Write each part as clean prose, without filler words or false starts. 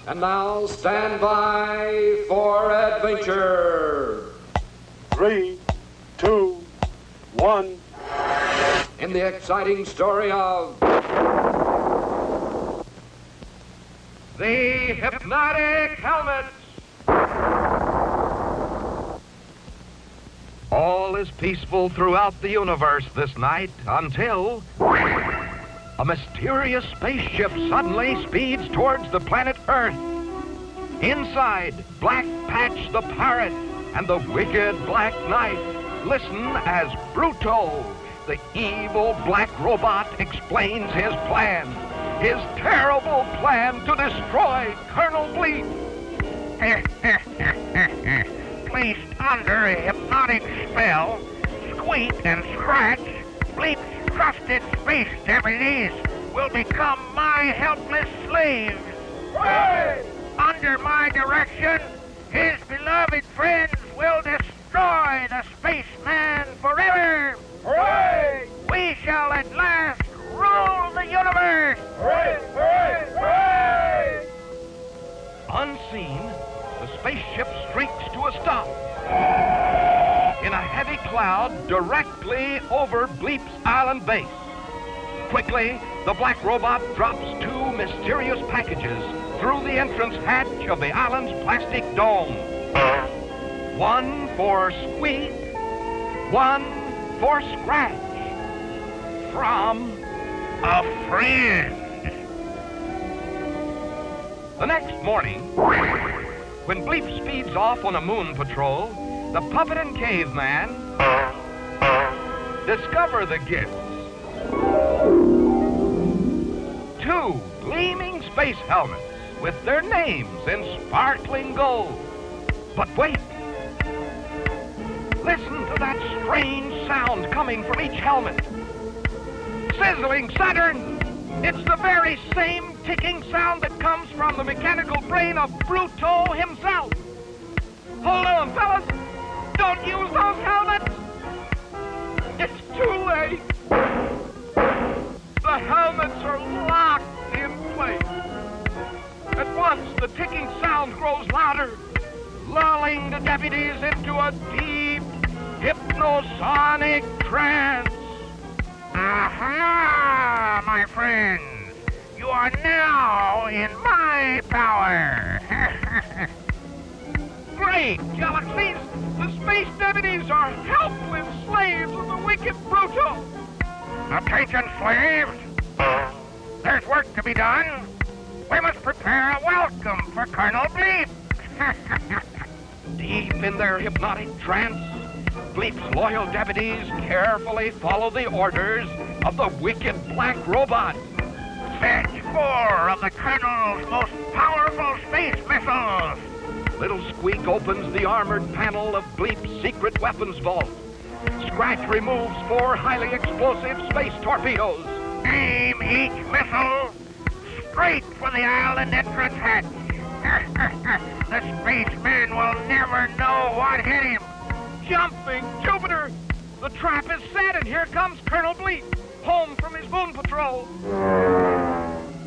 And now stand by for adventure. 3, 2, 1. In the exciting story of the Hypnotic Helmets. All is peaceful throughout the universe this night until a mysterious spaceship suddenly speeds towards the planet Earth. Inside, Black Patch the Pirate and the wicked Black Knight listen as Bruto, the evil black robot, explains his plan. His terrible plan to destroy Colonel Bleep. Placed under a hypnotic spell, Squeak and Scratch, Bleep's trusted space deputies, will become my helpless slaves. Hooray! Under my direction, his beloved friends will destroy the spaceman forever. Hooray! We shall at last rule the universe. Hooray! Hooray! Hooray! Unseen, the spaceship streaks to a stop in a heavy cloud directly over Bleep's island base. Quickly, the black robot drops 2 mysterious packages through the entrance hatch of the island's plastic dome. One for Squeak, one for Scratch. From A friend. the next morning, when Bleep speeds off on a moon patrol, the puppet and caveman discover the gifts. 2 gleaming space helmets with their names in sparkling gold. But wait! Listen to that strange sound coming from each helmet. Sizzling Saturn! It's the very same ticking sound that comes from the mechanical brain of Bruto himself. Hold on, fellas! Don't use those helmets! It's too late! The helmets are locked in place. At once, the ticking sound grows louder, lulling the deputies into a deep, hypnosonic trance. Aha, my friends. You are now in my power. Great galaxies! The space deputies are helpless slaves of the wicked Bruto. Attention, slaves. There's work to be done. We must prepare a welcome for Colonel Bleep. Deep in their hypnotic trance, Bleep's loyal deputies carefully follow the orders of the wicked black robot. Fetch 4 of the Colonel's most powerful space missiles. Little Squeak opens the armored panel of Bleep's secret weapons vault. Scratch removes 4 highly explosive space torpedoes. Aim each missile straight for the island entrance hatch. The spaceman will never know what hit him. Jumping Jupiter! The trap is set, and here comes Colonel Bleep, home from his moon patrol.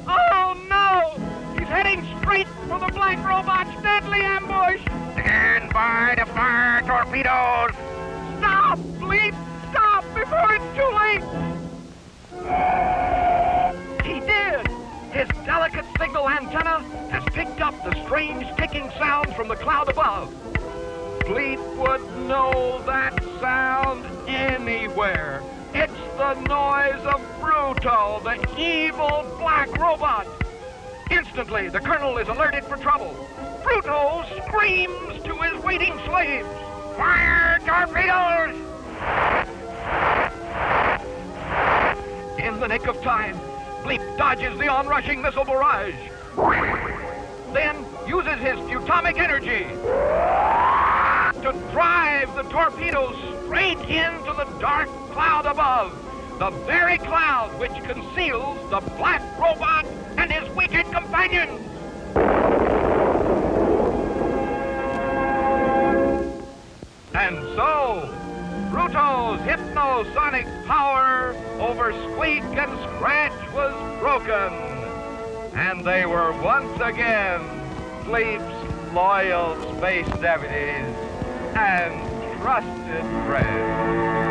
Oh no! He's heading straight for the black robot's deadly ambush. Stand by to fire torpedoes. Stop, Bleep! Stop before it's too late! He did! His delicate signal antenna has picked up the strange ticking sound from the cloud above. Bleep would know that sound anywhere. It's the noise of Bruto, the evil black robot. Instantly, the Colonel is alerted for trouble. Bruto screams to his waiting slaves. Fire torpedoes! In the nick of time, Bleep dodges the onrushing missile barrage. Then uses his atomic energy to drive the torpedoes straight into the dark cloud above, the very cloud which conceals the black robot and his wicked companions. And so, Bruto's hypnosonic power over Squeak and Scratch was broken, and they were once again Bleep's loyal space deputies and trusted friends.